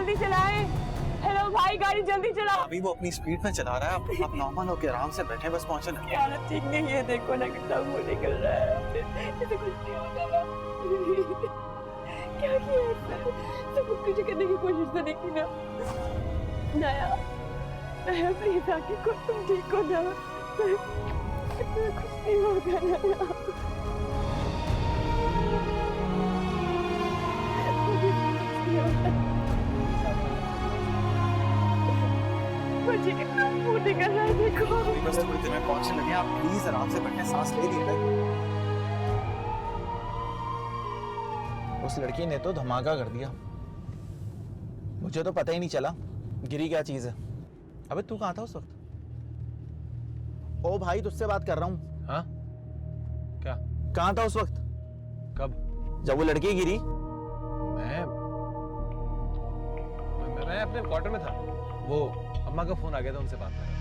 जल्दी चलाएं। हेलो भाई, गाड़ी जल्दी चलाओ। अभी वो अपनी स्पीड में चला रहा है, आप नॉर्मल होके आराम से बैठे, बस पहुंचे ना। क्या हालत ठीक नहीं है, देखो ना कितना खून निकल रहा है। इसे कुछ नहीं होगा ना। क्या किया इसने? तो खुदकुशी करने की कोशिश तो नहीं की ना? नया नया प्लीज आके को तुम ठीक हो ना। कुछ नहीं होगा नया। मुझे कितना खून निकल रहा है, देखो। बस थोड़ी देर में पहुंचने लगे, आप प्लीज आराम से बैठे, सांस ले लीजिए। उस लड़की ने तो धमाका कर दिया, मुझे तो पता ही नहीं चला गिरी क्या चीज है। अबे तू कहाँ था उस वक्त? ओ भाई, तुझसे बात कर रहा हूँ। हाँ क्या? कहाँ था उस वक्त कब? जब वो लड़की गिरी? मैं अपने क्वार्टर में था, वो अम्मा का फोन आ गया था, उनसे बात कर रहा था।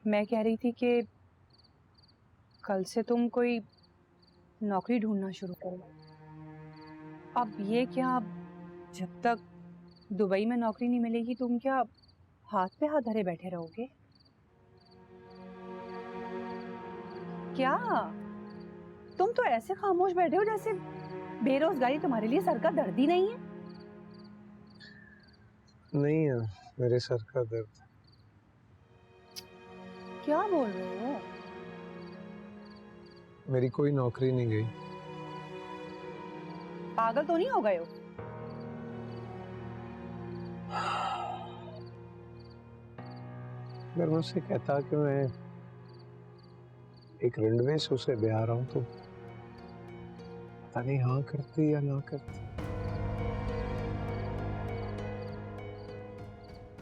मैं कह रही थी कि कल से तुम कोई नौकरी ढूंढना शुरू करो। अब ये क्या, जब तक दुबई में नौकरी नहीं मिलेगी तुम क्या हाथ पे हाथ धरे बैठे रहोगे? क्या तुम तो ऐसे खामोश बैठे हो जैसे बेरोजगारी तुम्हारे लिए सर का दर्द ही नहीं है। नहीं है मेरे सर का दर्द। क्या बोल रहे हो? मेरी कोई नौकरी नहीं गई। पागल तो नहीं हो गए हो? अगर मैं उससे कहता कि मैं एक रनवे से उसे ब्याह रहा हूं तो पता नहीं हाँ करती या ना करती।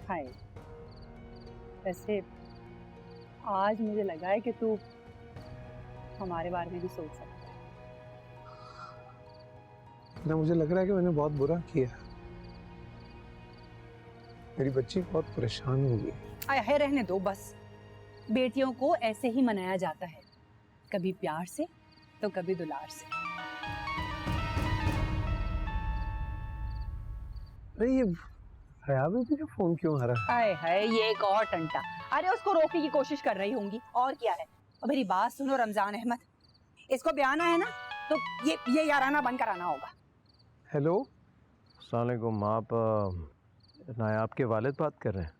हाय, वैसे आज मुझे लगा है कि तू हमारे बारे में भी सोच सकता है। ना मुझे लग रहा है कि मैंने बहुत बुरा किया। मेरी बच्ची बहुत परेशान होगी। आया रहने दो बस। बेटियों को ऐसे ही मनाया जाता है, कभी प्यार से तो कभी दुलार से। नहीं, ये हया बेबी का फोन क्यों आ रहा है? आए हाय, ये एक और टंटा। अरे उसको रोकने की कोशिश कर रही होंगी, और क्या है। और मेरी बात सुनो रमजान अहमद, इसको ब्याना है ना तो ये याराना बंद कराना होगा। हेलो, अस्सलाम वालेकुम। आप नायाब के वालिद बात कर रहे हैं?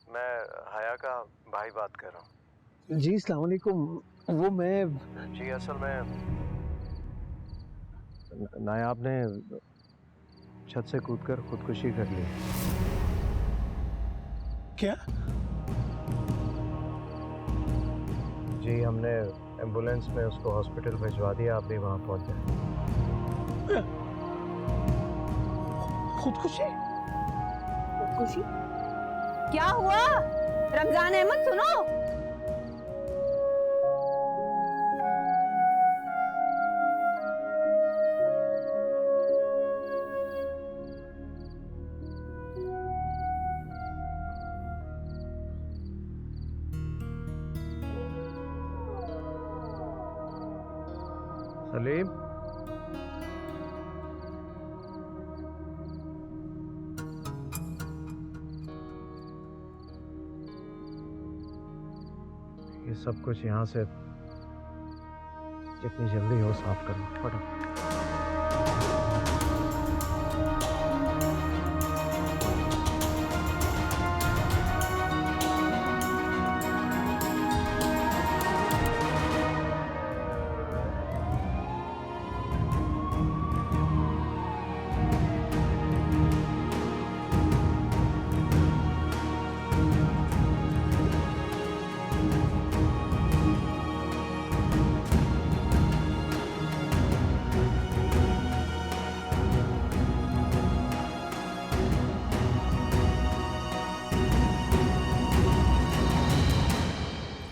मैं हया का भाई बात कर रहा हूँ। जी अस्सलाम वालेकुम। वो मैं जी असल में नायाब ने छत से कूदकर खुदकुशी कर ली। क्या? जी हमने एम्बुलेंस में उसको हॉस्पिटल भिजवा दिया, आप भी वहाँ पहुँच जाए। खुदकुशी? खुदकुशी? क्या हुआ रमजान अहमद, सुनो। सलीम, ये सब कुछ यहाँ से जितनी जल्दी हो साफ करो फटाफट।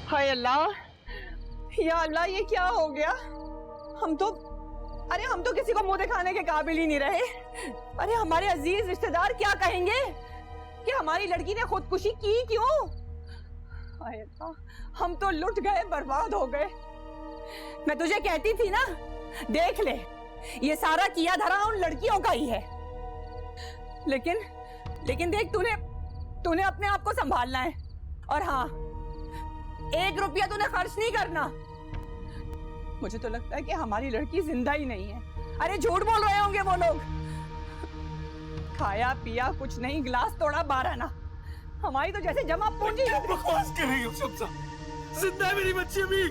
हाय अल्लाह, या अल्लाह, ये क्या हो गया? हम तो किसी को मुंह दिखाने के काबिल ही नहीं रहे। अरे हमारे अजीज रिश्तेदार क्या कहेंगे कि हमारी लड़की ने खुदकुशी की क्यों? हाय अल्लाह, हम तो लुट गए, बर्बाद हो गए। मैं तुझे कहती थी ना, देख ले, ये सारा किया धरा उन लड़कियों का ही है। लेकिन देख, तूने अपने आप को संभालना है। और हाँ, 1 रुपया तूने खर्च नहीं करना। मुझे तो लगता है कि हमारी लड़की जिंदा ही नहीं है। अरे झूठ बोल रहे होंगे वो लोग। खाया पिया कुछ नहीं, गिलास तोड़ा 12 ना। हमारी तो जैसे जमा पूंजी। बकवास कर रही हो सब। जिंदा है मेरी बच्ची अभी।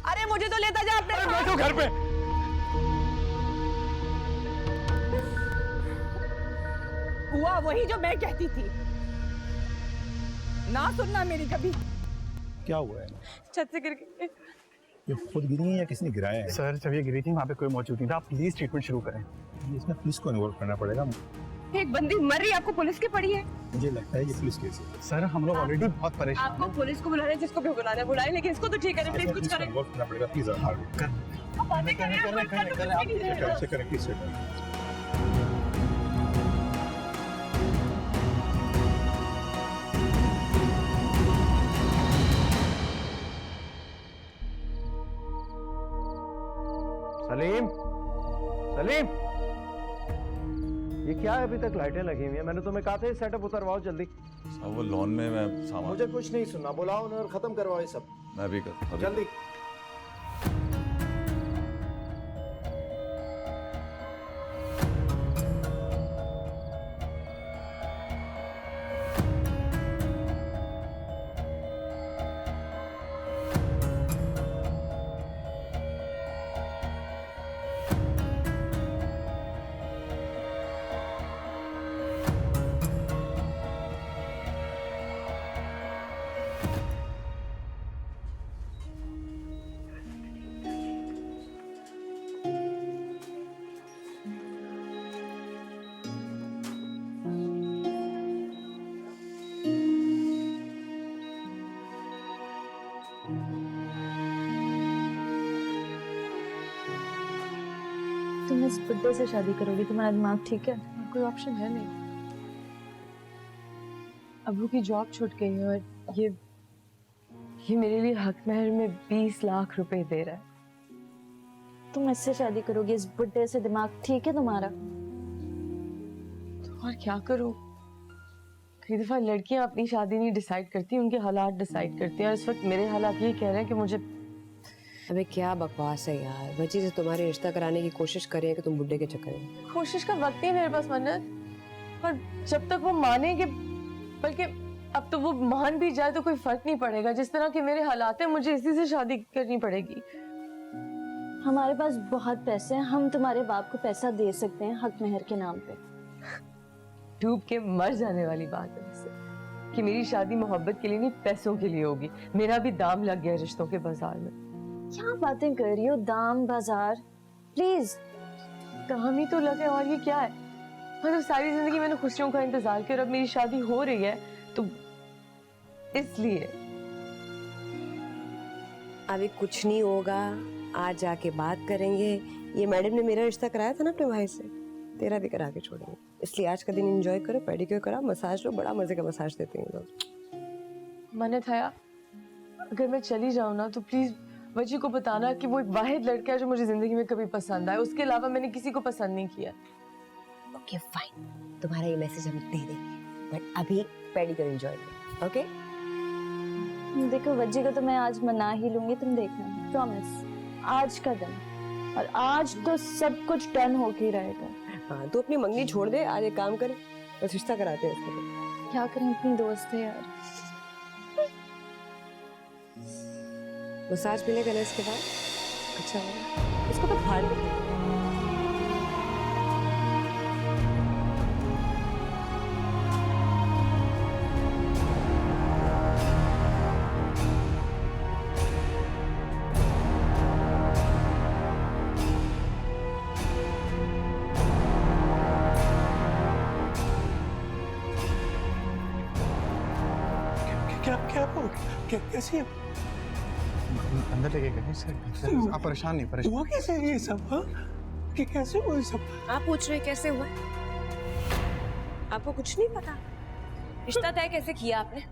अरे मुझे तो लेता जा अपने। बैठो घर पे। हुआ वही जो मैं कहती थी। ना सुनना मेरी कभी। क्या हुआ है? छत से गिर गई। ये खुद गिरी है या किसने गिराया है? सर जब ये गिरी थी वहाँ पे कोई मौजूद नहीं था। आप प्लीज ट्रीटमेंट शुरू करें। इसमें पुलिस को इन्वॉल्व करना पड़ेगा। एक बंदी मर रही, आपको पुलिस की पड़ी है? मुझे लगता है ये पुलिस केस है। सर हम लोग ऑलरेडी बहुत परेशान आपको पुलिस को बुलाना है, जिसको भी बुलाना है बुलाएं, लेकिन इसको तो ठीक है, प्लीज कुछ करें। इन्वॉल्व करना पड़ेगा प्लीज। आप बातें कर रहे हैं, कैसे करें प्लीज? सलीम, सलीम, ये क्या है? अभी तक लाइटें लगी हुई हैं। मैंने तुम्हें कहा था सेटअप उतरवाओ जल्दी। वो लॉन में मैं सामान मुझे कुछ नहीं सुनना, बुलाओ उन्हें और खत्म करवाओ ये सब मैं भी कर जल्दी। तुम इस बुड्ढे से शादी करोगी? तुम्हारा दिमाग ठीक है? कोई ऑप्शन है नहीं। अबू की जॉब छूट गई है और ये मेरे लिए हक महर में 20 लाख रुपए दे रहा है। तुम इससे शादी करोगी? इस बुड्ढे से? दिमाग ठीक है तुम्हारा? तो और क्या करूं? कई दफा लड़कियां अपनी शादी नहीं डिसाइड करती, उनके हालात डिसाइड करती हैं। और इस वक्त मेरे हालात ये कह रहे हैं कि मुझे। अबे क्या बकवास है यार। बच्ची से तुम्हारे रिश्ता कराने की कोशिश कर रही है कि तुम बुड्ढे के चक्कर में। कोशिश का वक्त नहीं मेरे पास मन्नत। और जब तक वो माने कि, बल्कि अब तो वो मान भी जाए तो कोई फर्क नहीं पड़ेगा। जिस तरह के मेरे हालात हैं, मुझे इसी से शादी करनी पड़ेगी। हमारे पास बहुत पैसे हैं, हम तुम्हारे बाप को पैसा दे सकते हैं हक महर के नाम पे। डूब के मर जाने वाली बात है वैसे, कि मेरी शादी मोहब्बत के लिए नहीं, पैसों के लिए होगी। मेरा भी दाम लग गया रिश्तों के बाजार में। क्या बातें कर रही हो? दाम बाजार? प्लीज। दाम ही तो लगे, और ये क्या है? मतलब सारी जिंदगी मैंने खुशियों का इंतजार किया और अब मेरी शादी हो रही है तो इसलिए। अभी कुछ नहीं होगा, आज जाके बात करेंगे। ये मैडम ने मेरा रिश्ता कराया था ना अपने भाई से, तेरा भी करा के छोड़ेंगे। इसलिए आज का दिन एंजॉय करो, पेडिक्योर करा, मसाज लो, बड़ा मजे का मसाज देते हैं लोग। मैंने था, अगर मैं चली जाऊँ ना तो प्लीज वजी को बताना कि वो एक वाहिद लड़का है जो मुझे जिंदगी में कभी पसंद आए। उसके अलावा मैंने किसी को पसंद नहीं किया। ओके फाइन, तुम्हारा ये मैसेज हम दे देंगे, बट अभी पेडिक्योर एंजॉय करो। ओके देखो वज्जी को तो मैं आज मना ही लूंगी, तुम देखना, प्रॉमिस। आज का दिन, और आज तो सब कुछ डन होके ही रहेगा। हाँ, तू अपनी मंगनी छोड़ दे, आज एक काम करे, बस रिश्ता कराते हैं इसका। क्या करें, इतनी दोस्त है यार। मसाज मिलेगा ना इसके बाद, अच्छा होगा। इसको तो फाड़ दे। क्या कैसे अंदर लेके गए सर। आप परेशान नहीं, परेशान। हुआ कैसे ये सब? हाँ, कि कैसे हुआ ये सब? आप पूछ रहे कैसे हुआ? आपको कुछ नहीं पता? रिश्ता तय कैसे किया आपने?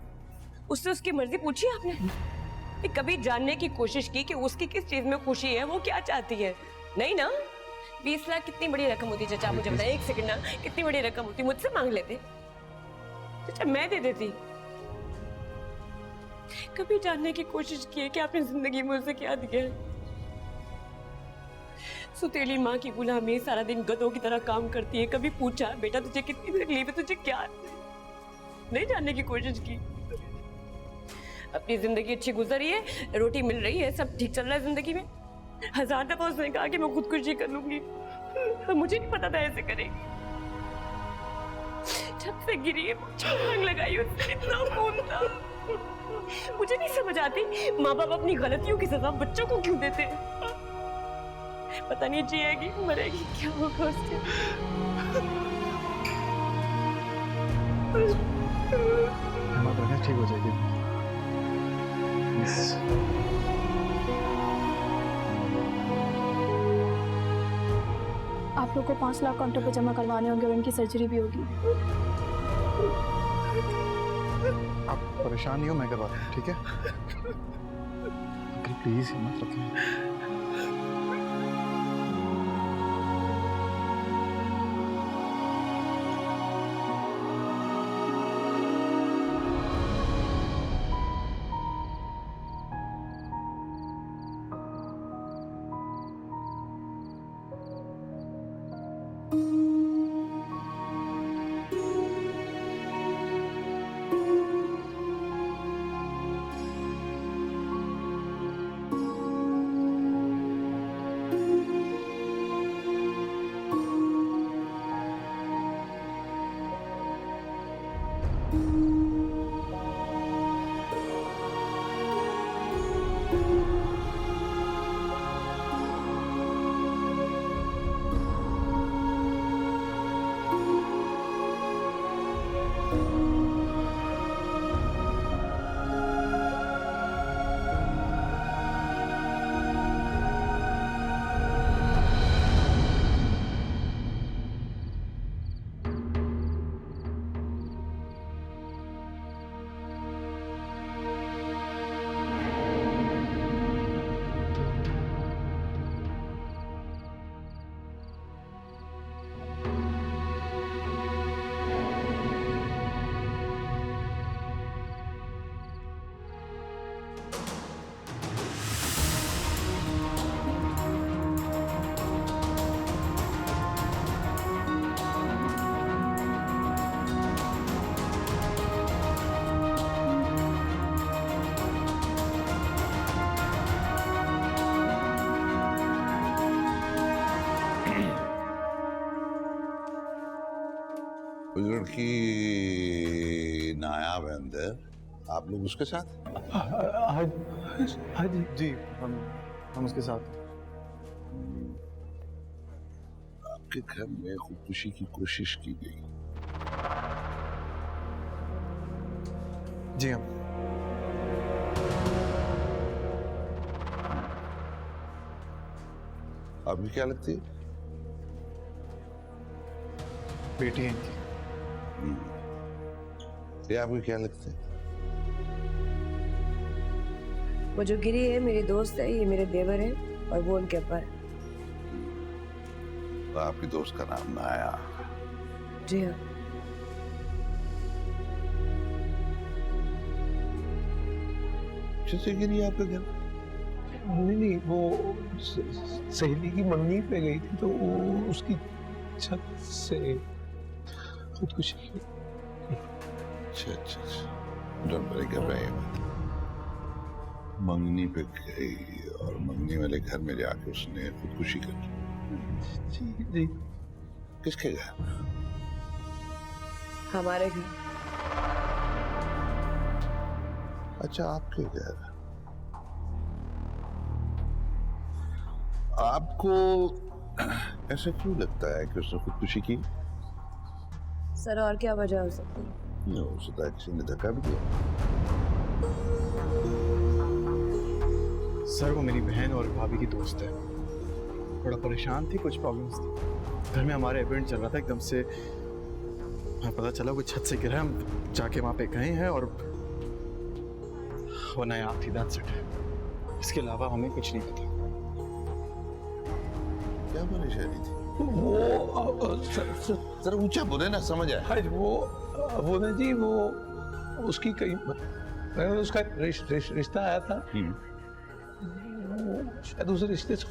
उससे उसकी मर्जी पूछी आपने? कभी जानने की कोशिश की कि उसकी किस चीज में खुशी है, वो क्या चाहती है? नहीं ना। 20 लाख कितनी बड़ी रकम होती चाचा, मुझे बताइए एक सेकंड ना, कितनी बड़ी रकम होती? मुझसे मांग लेते चाचा, मैं दे देती। कभी जानने की कोशिश की है कि आपने जिंदगी में उसे क्या दिया है? सुतेली माँ की गुलामी, सारा दिन गधों की तरह काम करती है। कभी पूछा बेटा तुझे कितनी तकलीफ है, तुझे क्या? नहीं जानने की कोशिश की। अपनी जिंदगी अच्छी गुजरी है, रोटी मिल रही है, सब ठीक चल रहा है जिंदगी में। 1000 दफा उसने कहा कि मैं खुदकुशी कर लूंगी, मुझे नहीं पता था ऐसे करेगी। छत से गिरी है, छलांग लगाई, उससे इतना खून था। मुझे नहीं समझ आती माँ बाप अपनी गलतियों की सजा बच्चों को क्यों देते हैं। पता नहीं जिएगी मरेगी, क्या होगा उससे। ठीक हो जाएगी। आप लोग को 5 लाख काउंटर पे जमा करवाने होंगे और उनकी सर्जरी भी होगी। आप परेशान नहीं हो, मैं करवाता हूँ, ठीक है? प्लीज हिम्मत रखें। लड़की नायाब है अंदर, आप लोग उसके साथ? हाँ जी, हम उसके साथ। आपके घर में खुदकुशी की कोशिश की गई? जी हम। अभी क्या लगती है? बेटी है इनकी। ये आपको क्या लगता है? वो जो गिरी है मेरी दोस्त है, ये मेरे देवर है और वो उनके अब्बा है। तो आपकी दोस्त का नाम नाया? जी हाँ। किससे गिरी आपके घर? नहीं, वो सहेली की मंगनी पे गई थी तो वो उसकी छत से खुदकुशी की। अच्छा। डोंट वरी, घबराइए मत। मंगनी पे गई और मंगनी वाले घर में जाके उसने खुदकुशी कर ली। जी। किसके घर? हमारे घर। अच्छा, आपके घर। आपको ऐसा क्यों लगता है कि उसने खुदकुशी की? सर और क्या वजह हो सकती है? हो सकता है किसी ने धक्का भी दिया। सर वो मेरी बहन और भाभी की दोस्त है, थोड़ा परेशान थी, कुछ प्रॉब्लम्स थी घर में। हमारे इवेंट चल रहा था, एकदम से हमें पता चला वो छत से गिरा। हम जाके वहाँ पे गए हैं और वो नायाब थी, that's it. इसके अलावा हमें कुछ नहीं पता। क्या परेशानी थी? वो जरा ऊंचा बोले ना, समझ आए। आज वो ना जी, वो उसकी कहीं उसका रिश्ता आया था। वो शायद उस रिश्ते से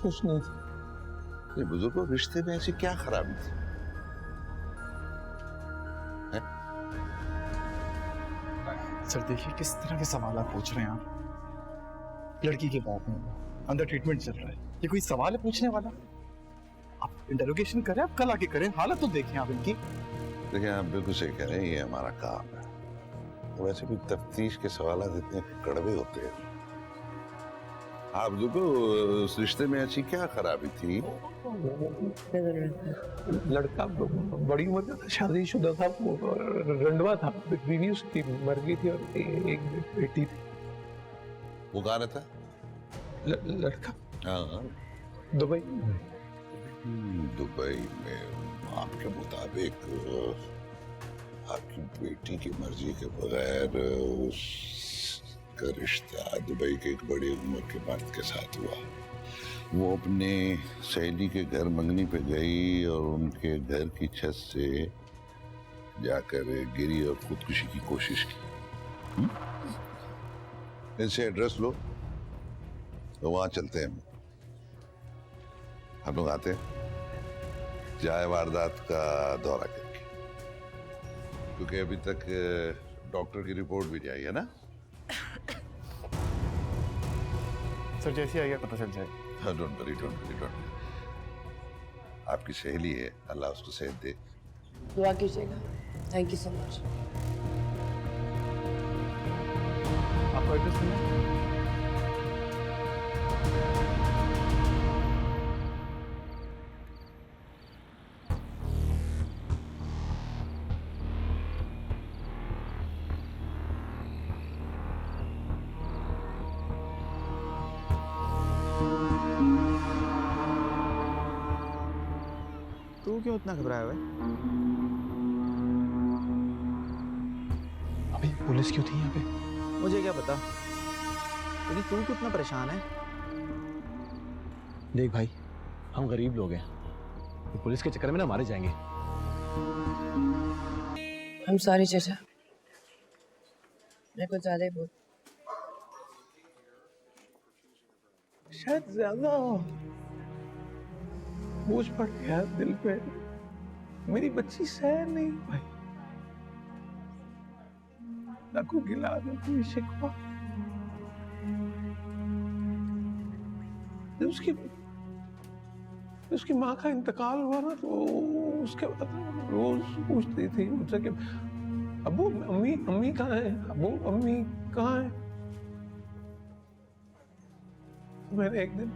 खुश नहीं थी। बुजुर्गों, रिश्ते में ऐसी क्या खराबी थी? सर देखिए किस तरह के सवाल आप पूछ रहे हैं आप। लड़की के बाप में अंदर ट्रीटमेंट चल रहा है, ये कोई सवाल है पूछने वाला? आप इंटरोगेशन करें, आप कल आके करें, हालत तो देखें आप इनकी। देखिए, आप बिल्कुल सही कह रहे हैं, ये हमारा काम है। वैसे भी तफ्तीश के सवाल इतने कड़वे होते हैं। आप देखो, उस रिश्ते में ऐसी क्या खराबी थी? लड़का बड़ी उम्र का था, शादीशुदा था, रंडवा था, बीवी उसकी मर गई थी और एक बेटी थी। वो कहाँ रहता? लड़का हाँ, दुबई। दुबई में आपके मुताबिक आपकी बेटी की मर्जी के बगैर उसका रिश्ता दुबई के एक बड़ी उम्र के मर्द के साथ हुआ। वो अपने सहेली के घर मंगनी पे गई और उनके घर की छत से जाकर गिरी और खुदकुशी की कोशिश की। इनसे एड्रेस लो तो वहां चलते हैं, हम लोग आते हैं जाए वारदात का दौरा करके, क्योंकि अभी तक डॉक्टर की रिपोर्ट भी नहीं आई है ना। सर जैसे आएगा पता चल जाएगा। Don't worry, don't worry, don't worry. आपकी सहेली है, अल्लाह उसको सेहत दे। दुआ कीजिएगा। Thank you so much. आपको एड्रेस सुना? तू क्यों इतना घबराया हुआ है? अभी पुलिस क्यों थी यहाँ पे? मुझे क्या पता, लेकिन तू कितना परेशान है? देख भाई, हम गरीब लोग हैं, तो पुलिस के चक्कर में ना मारे जाएंगे। हम सॉरी चाचा, मैं कुछ ज्यादा ही बोल। शायद ज्यादा बोझ पड़ गया दिल पे। मेरी बच्ची सह नहीं पाई, ना कोई गिला, ना कोई शिकवा। जब उसकी माँ का इंतकाल हुआ ना, तो उसके बाद रोज पूछती थी मुझसे कि अबू अम्मी कहाँ है, अबू अम्मी कहाँ है। मैंने एक दिन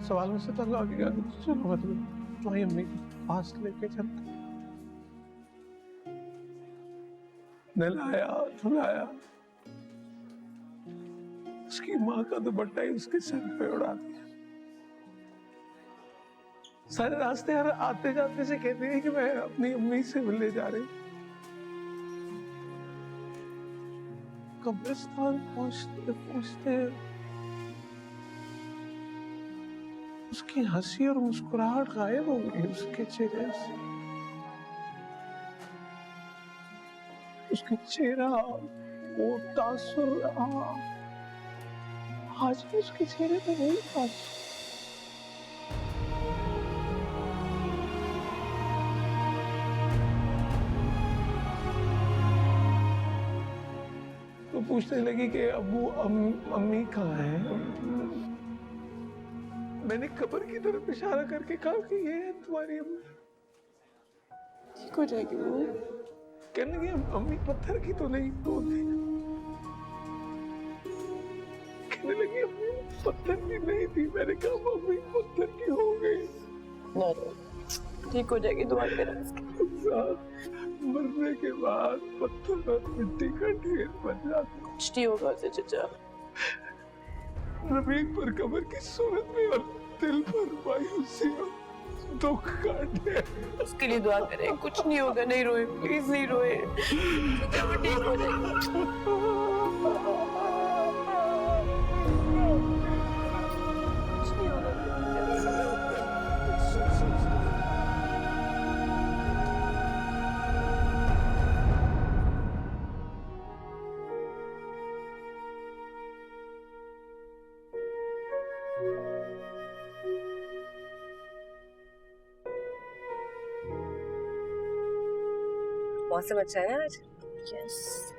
सवाल में से लगा के कहा, चलो मतलब तुम्हारी अम्मी के पास लेके चलते। नहलाया धुलाया, उसकी माँ का दुपट्टा ही उसके सर पे उड़ा दिया। सारे रास्ते हर आते जाते से कहते हैं कि मैं अपनी अम्मी से मिलने जा रही। कब्रिस्तान पहुंचते पहुंचते उसकी हंसी और मुस्कुराहट गायब हो गई उसके चेहरे से। उसका चेहरा वो तासुर रहा, आज भी उसके चेहरे पे वही तासुर। तो पूछने लगी कि अबू अम्मी कहाँ है। मैंने कब्र की तरफ इशारा करके कहा कि ये है तुम्हारी अम्मी। ठीक हो जाएगी वो। कहने लगी अम्मी पत्थर की तो नहीं होती। कहने लगी अम्मी पत्थर की नहीं थी। मैंने कहा अम्मी पत्थर की हो गई। ठीक हो जाएगी, दुआ करें। मरने के बाद पत्थर और मिट्टी का ढेर बन जाता। कुछ नहीं होगा उसे चाचा। रमीन पर कब्र की सूरत में और दिल पर मायूसी। दुख काटे। उसके लिए दुआ करें, कुछ नहीं होगा, नहीं रोए, प्लीज नहीं रोए, ठीक है, वो ठीक हो जाएगा। मौसम अच्छा है ना आज? यस।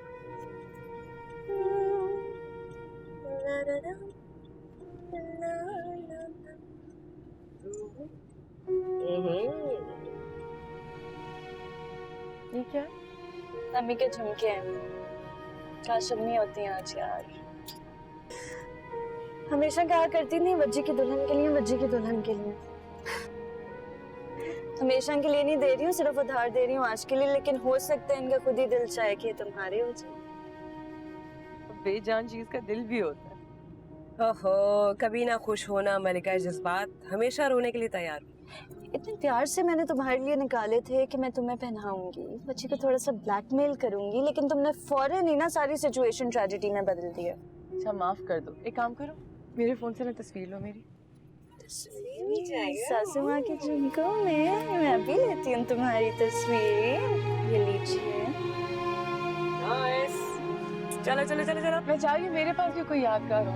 ये क्या? अम्मी के झुमके हैं, काशबनी होती हैं आज यार। हमेशा कहा करती थी बच्ची की दुल्हन के लिए, बच्ची की दुल्हन के लिए। हमेशा के लिए नहीं दे रही हूँ, सिर्फ उधार दे रही हूँ आज के लिए, लेकिन हो सकता है इनका खुद ही दिल चाहे कि तुम्हारे हो जाए। बेजान चीज का दिल भी होता है। ओहो, कभी ना खुश होना मलिका, जज्बात हमेशा रोने के लिए तैयार। इतने प्यार से मैंने तुम्हारे लिए निकाले थे कि मैं तुम्हें पहनाऊंगी, बच्ची को थोड़ा सा ब्लैकमेल करूंगी, लेकिन तुमने फौरन ही ना सारी सिचुएशन ट्रेजेडी में बदल दिया। अच्छा माफ कर दो, एक काम करो, मेरे फोन से ना तस्वीर लो मेरी। सासू माँ के झुमकों में मैं भी लेती हूँ तुम्हारी तस्वीर, ये लीजिए। चलो चलो चलो चलो, मैं चाह रही हूँ मेरे पास भी कोई यादगार हो।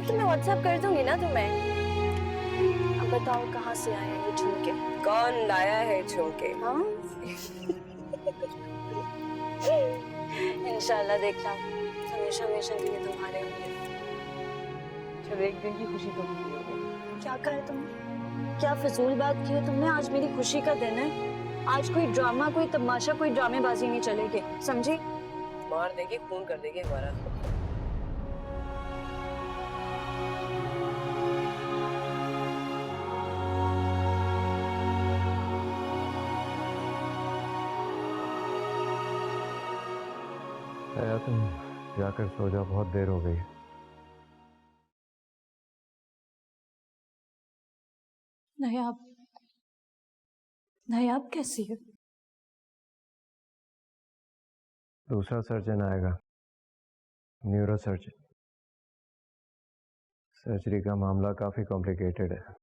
तो मैं व्हाट्सएप कर दूंगी ना तुम्हें। अब बताओ कहाँ से आए हैं ये झुमके? कौन लाया है झुमके? हाँ इंशाल्लाह देखना हमेशा हमेशा के लिए तुम्हारे होंगे। चलो एक दिन की खुशी तो पूरी हो गई। क्या कहा तुमने? क्या फजूल बात की है तुमने? आज मेरी खुशी का दिन है, आज कोई ड्रामा, कोई तमाशा, कोई ड्रामेबाजी नहीं चलेगी, समझी? मार देगी, खून कर देगी हमारा। तुम जाकर सो जाओ, बहुत देर हो गई। नायाब कैसी है? दूसरा सर्जन आएगा, न्यूरो सर्जन। सर्जरी का मामला काफी कॉम्प्लिकेटेड है।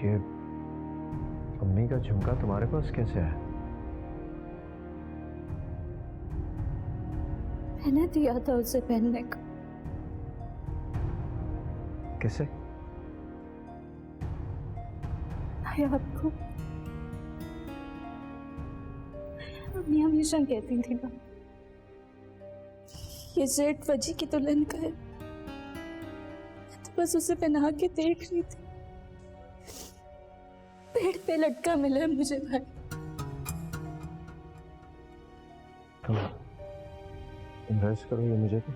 ये अम्मी का झुमका तुम्हारे पास कैसे है? मैंने दिया था उसे पहनने को। किसे? आपको। अम्मी हमेशा कहती थी ना, ये सेठ वजी की दुल्हन का है, तो बस उसे पहना के देख रही थी। पेड़ पे लटका मिला है मुझे भाई। तुम रेस्ट करो, ये मुझे तो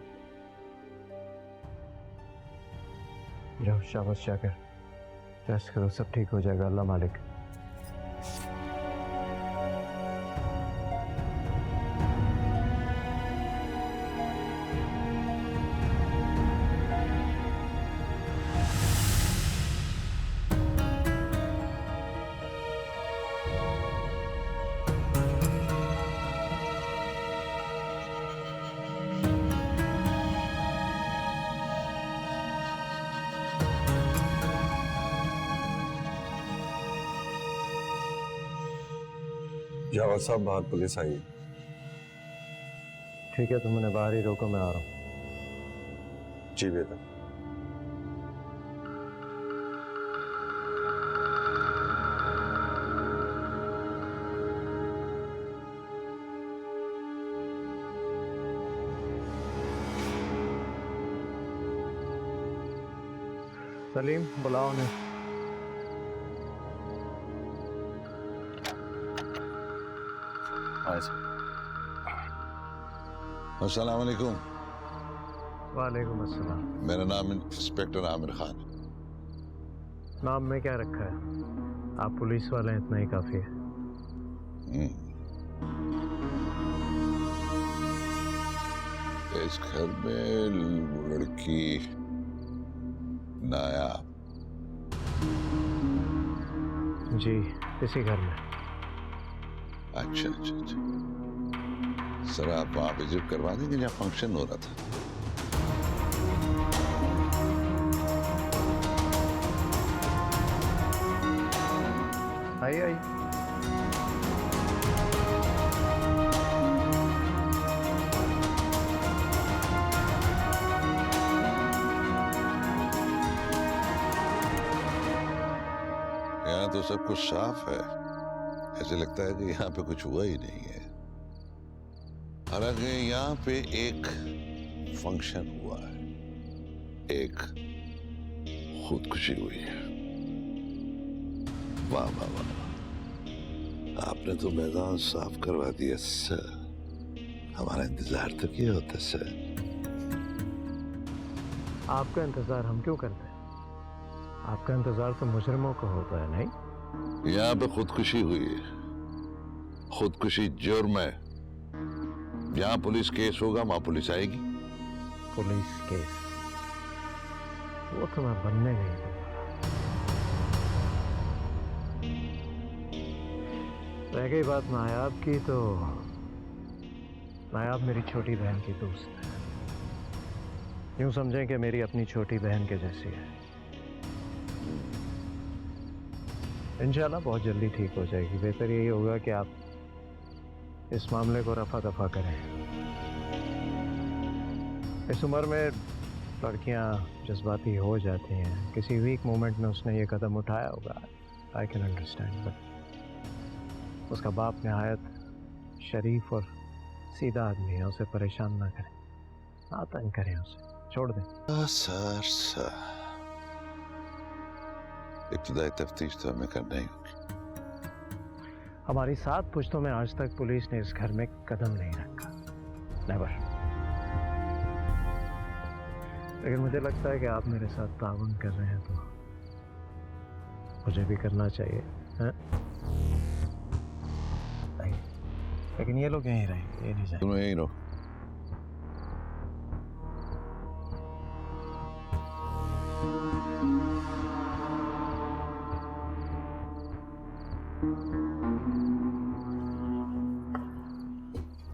जाओ, शाबाश, जाकर रेस्ट करो, सब ठीक हो जाएगा, अल्लाह मालिक। जावद साहब, बाहर पुलिस आई है। ठीक है, तुम उन्हें बाहर ही रोको, मैं आ रहा हूँ। जी बेटा। सलीम, बुलाओ उन्हें। अस्सलाम वालेकुम। वालेकुम अस्सलाम। मेरा नाम इंस्पेक्टर आमिर खान है। नाम में क्या रखा है? आप पुलिस वाले हैं, इतना ही काफी है। इस घर में लड़की नायाब। जी, इसी घर में। अच्छा अच्छा अच्छा, सर आप वहां विजिट करवा देंगे जहाँ फंक्शन हो रहा था? आइए आइए। यहाँ तो सब कुछ साफ है, ऐसे लगता है कि यहाँ पे कुछ हुआ ही नहीं है। हालांकि यहाँ पे एक फंक्शन हुआ है, एक खुदकुशी हुई है। वाह वाह वाह, आपने तो मैदान साफ करवा दिया सर। हमारा इंतजार तो किया होता सर। आपका इंतजार हम क्यों करते हैं? आपका इंतजार तो मुजरिमों को होता है, नहीं? यहाँ पे खुदकुशी हुई है, खुदकुशी जुर्म है। जहाँ पुलिस केस होगा वहां पुलिस आएगी। Police case? वो तो मैं बनने नहीं दूंगा। रह गई बात नायाब की, तो नायाब मेरी छोटी बहन की दोस्त है। यूं समझें कि मेरी अपनी छोटी बहन के जैसी है। इंशाल्लाह बहुत जल्दी ठीक हो जाएगी। बेहतर यही होगा कि आप इस मामले को रफा दफा करें। इस उम्र में लड़कियां जज्बाती हो जाती हैं। किसी वीक मोमेंट में उसने ये कदम उठाया होगा, आई कैन अंडरस्टैंड, बट उसका बाप नहायत शरीफ और सीधा आदमी है। उसे परेशान ना करें, ना तंग करें उसे, छोड़ दें। सर सर, इब्तिदाई तफ्तीश तो हमें करना ही होगी। हमारी 7 पुश्तों में आज तक पुलिस ने इस घर में कदम नहीं रखा, नेवर। लेकिन मुझे लगता है कि आप मेरे साथ ताउन कर रहे हैं, तो मुझे भी करना चाहिए, हैं? नहीं, लेकिन ये लोग यहीं रहेंगे, ये नहीं जाएंगे। तुम यहीं रहो।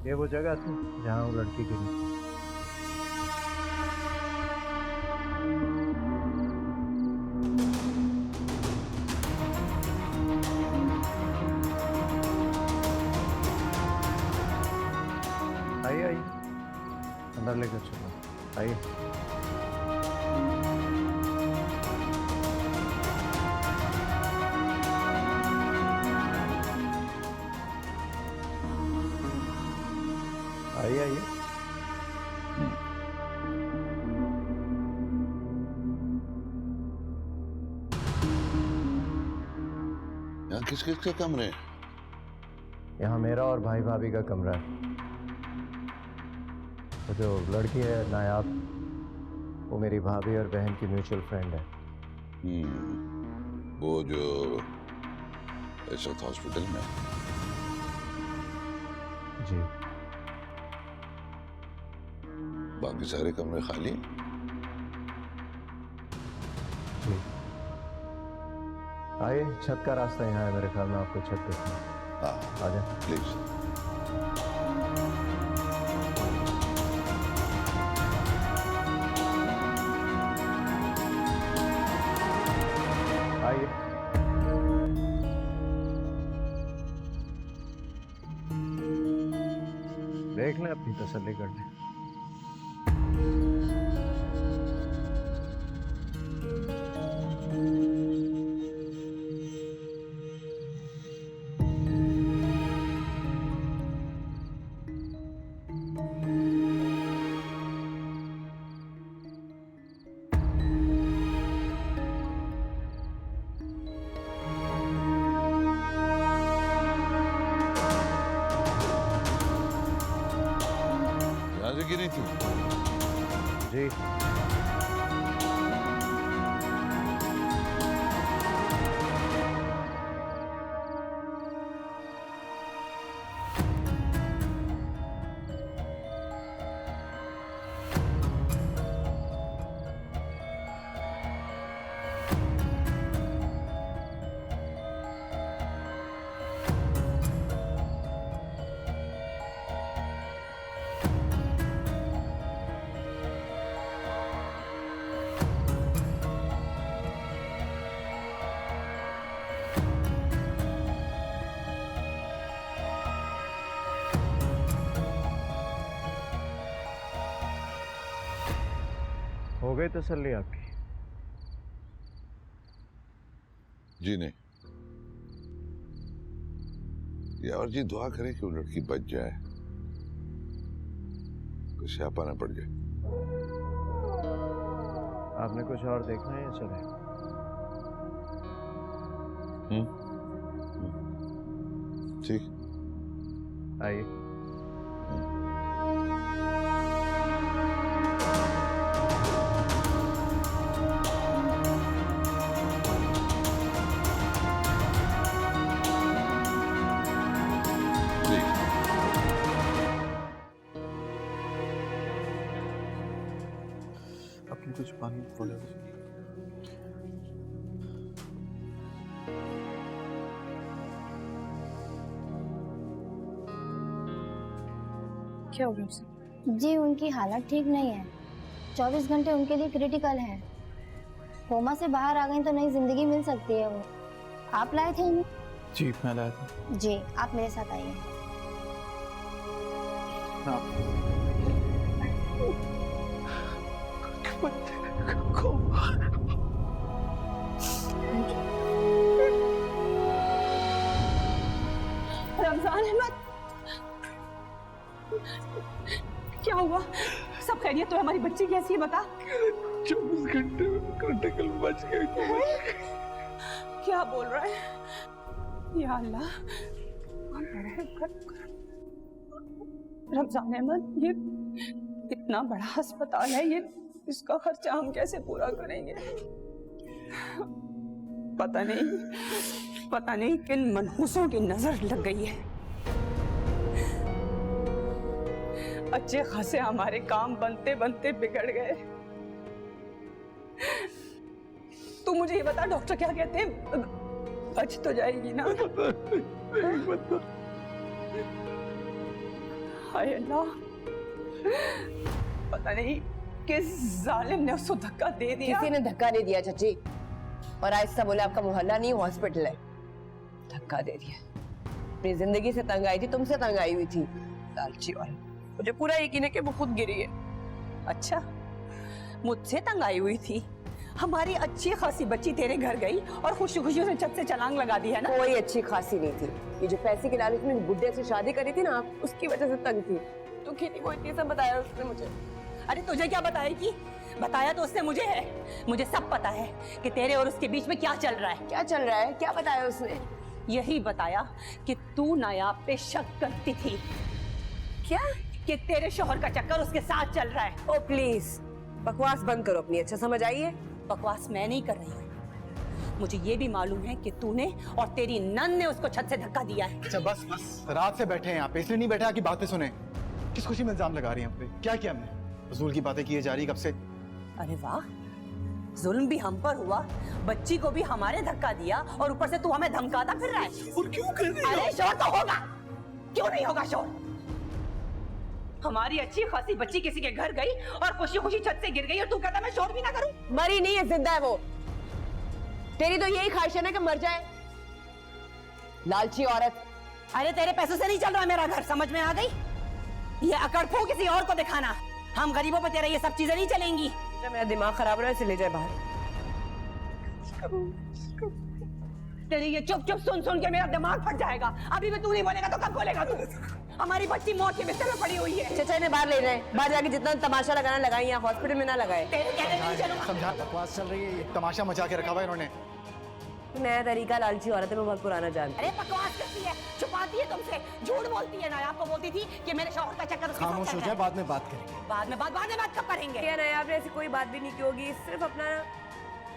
ये वो जगह थी जहाँ वो लड़की गिरी थी। आइए आइए, अंदर लेकर चलो, आइए। आइए आइए। यहाँ किस किस के कमरे हैं? यहाँ मेरा और भाई भाभी का कमरा है। तो जो लड़की है नायाब, वो मेरी भाभी और बहन की म्यूचुअल फ्रेंड है। वो जो इस वक्त हॉस्पिटल में। जी। बाकी सारे कमरे खाली हैं? जी। आइए, छत का रास्ता यहाँ है, मेरे ख्याल में आपको छत देखना है। हाँ आ जाए प्लीज। आइए। देख लें, अपनी तसल्ली कर लें। यहाँ से गिरी थी? जी। गई तसल्ली आपकी? जी नहीं, ये और जी दुआ करें कि वो लड़की बच जाए, कुछ स्यापा ना पड़ जाए। आपने कुछ और देखना है या चले? ठीक, आइए। अपनी कुछ पानी बोले। क्या हो गया उसे? जी उनकी हालत ठीक नहीं है, 24 घंटे उनके लिए क्रिटिकल है। कोमा से बाहर आ गई तो नई जिंदगी मिल सकती है। वो आप लाए थे इन्हें? जी मैं लाया था। जी आप मेरे साथ आइए। रमजान अहमद, क्या हुआ? सब खैरियत तो? हमारी बच्ची कैसी है बता। 24 घंटे में क्रिटिकल बच गई तो क्या बोल रहा है? या अल्लाह, रमजान अहमद, ये इतना बड़ा अस्पताल है, ये इसका खर्चा हम कैसे पूरा करेंगे? पता नहीं किन मनहूसों की नजर लग गई है। अच्छे खासे हमारे काम बनते बनते बिगड़ गए। तू मुझे ये बता, डॉक्टर क्या कहते हैं? बच तो जाएगी ना? हाय अल्लाह, पता नहीं किस जालिम ने उसको धक्का दे दिया। किसी ने धक्का नहीं दिया चाची, और आहिस्ता बोले आपका मोहल्ला नहीं हॉस्पिटल है। धक्का दे दिया। अपनी जिंदगी से तंग आई थी, तुमसे तंग आई हुई थी लालची वाली। मुझे पूरा यकीन है कि वो खुद गिरी है। अच्छा, मुझसे तंग आई हुई थी? हमारी अच्छी खासी बच्ची तेरे घर गई और खुशी खुशी से छत से छलांग लगा दी है ना? कोई अच्छी खासी नहीं थी। ये जो पैसे के लालच में बुड्ढे से शादी करी थी ना आप, उसकी वजह से तंग थी। दुखी थी वो, इतनी सब बताया उसने मुझे। अरे तुझे क्या बताएगी? बताया तो उसने मुझे है। मुझे सब पता है कि तेरे और उसके बीच में क्या चल रहा है। क्या चल रहा है? क्या बताया उसने? यही बताया कि तू नायाब पे शक करती थी। क्या? कि तेरे शोहर का चक्कर उसके साथ चल रहा है। ओ प्लीज, बकवास बंद करो अपनी। अच्छा समझ आई है? बकवास मैं नहीं कर रही हूँ। मुझे ये भी मालूम है कि तूने और तेरी नन ने उसको छत से धक्का दिया है। अच्छा बस, रात से बैठे हैं यहाँ पे, इसलिए नहीं बैठा कि बातें सुने। किस खुशी में इल्जाम लगा रही हैं हम पे? क्या किया हमने? फजूल की बातें की जा रही कब से। अरे वाह, जुल्म भी हम पर हुआ, बच्ची को भी हमारे धक्का दिया, और ऊपर से तू हमें धमकाता फिर रहा है। और क्यों कर रही हो? अरे शोर तो होगा, क्यों नहीं होगा शोर? हमारी अच्छी खासी बच्ची किसी के घर गई और खुशी खुशी छत से गिर गई, और तू कहता मैं शोर भी ना करूं? मरी नहीं है, जिंदा है वो। तेरी तो यही ख्वाहिश है ना कि मर जाए, लालची औरत। अरे तेरे पैसों से नहीं चल रहा मेरा घर, समझ में आ गई? ये अकड़ फो किसी और को दिखाना। हम गरीबों पे तेरा ये सब चीजें नहीं चलेंगी। मेरा दिमाग खराब हो रहा है, इसे ले जाए बाहर। तेरी ये चुप चुप सुन सुन के मेरा दिमाग फट जाएगा। अभी भी तू नहीं बोलेगा तो कब बोलेगा तू? हमारी बच्ची मौत के बिस्तर में पड़ी हुई है। चाचा ने बाहर ले जाए, बाहर जाके जितना तमाशा लगाना लगाई, यहाँ हॉस्पिटल में ना लगाए। तेरे कहने नहीं चलूंगा। समझा, बकवास चल रही है, ये तमाशा मचा के रखा हुआ है इन्होंने। नया तरीका लालची औरत है, मैं बहुत पुराना जानती अरे बकवास करती है, छुपाती है तुमसे, झूठ बोलती है ना। आपको बोलती थी कि मेरे शौहर का चक्कर उसके साथ खामोश चल हो रहा जाए, है। बाद में बात करेंगे। बाद में बात कब करेंगे? क्या नया? आपने ऐसी कोई बात भी नहीं की होगी, सिर्फ अपना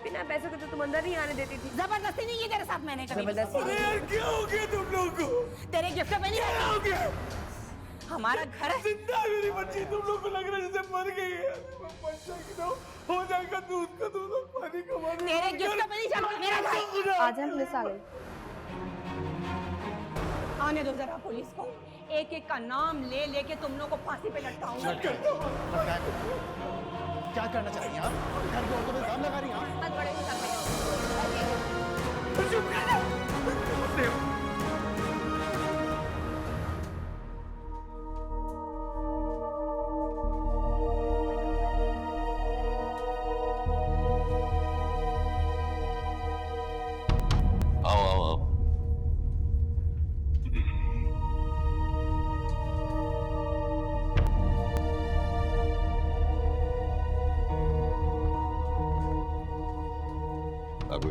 बिना पैसों के तो तुम अंदर नहीं आने देती थी। जबरदस्ती नहीं की तेरे साथ मैंने कभी। जबरदस्ती अरे यार क्या हो गया तुम लोगों को? तेरे गिफ्ट पे नहीं क्या हो गया? हमारा घर है। जिंदा है मेरी बच्ची, तुम लोग को लग रहा है जैसे मर गई है। बच्चा की हो जाएगा दूध का दूध और पानी का पानी। तेरे गिफ्ट पे नहीं चल मेरा घर। आज हम पुलिस आ गई। आने दो जरा पुलिस को, एक एक का नाम ले लेके तुम लोग को फांसी पे लटकाऊंगा। क्या करना चाह रही हैं आप? घर के औरतों पे इल्जाम लगा रही हैं आप? बहुत बड़े से कर चुप कर।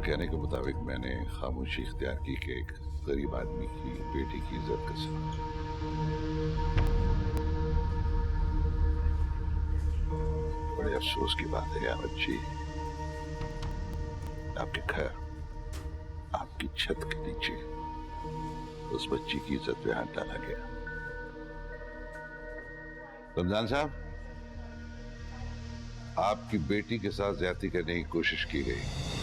कहने के मुताबिक मैंने खामोशी इख्तियार की कि एक गरीब आदमी की बेटी की इज्जत का सवाल। बड़े अफसोस की बात है अहमद जी, आपके घर, आपकी छत के नीचे उस बच्ची की इज्जत पे हाथ डाला गया। रमजान साहब, आपकी बेटी के साथ ज्यादती करने की कोशिश की गई।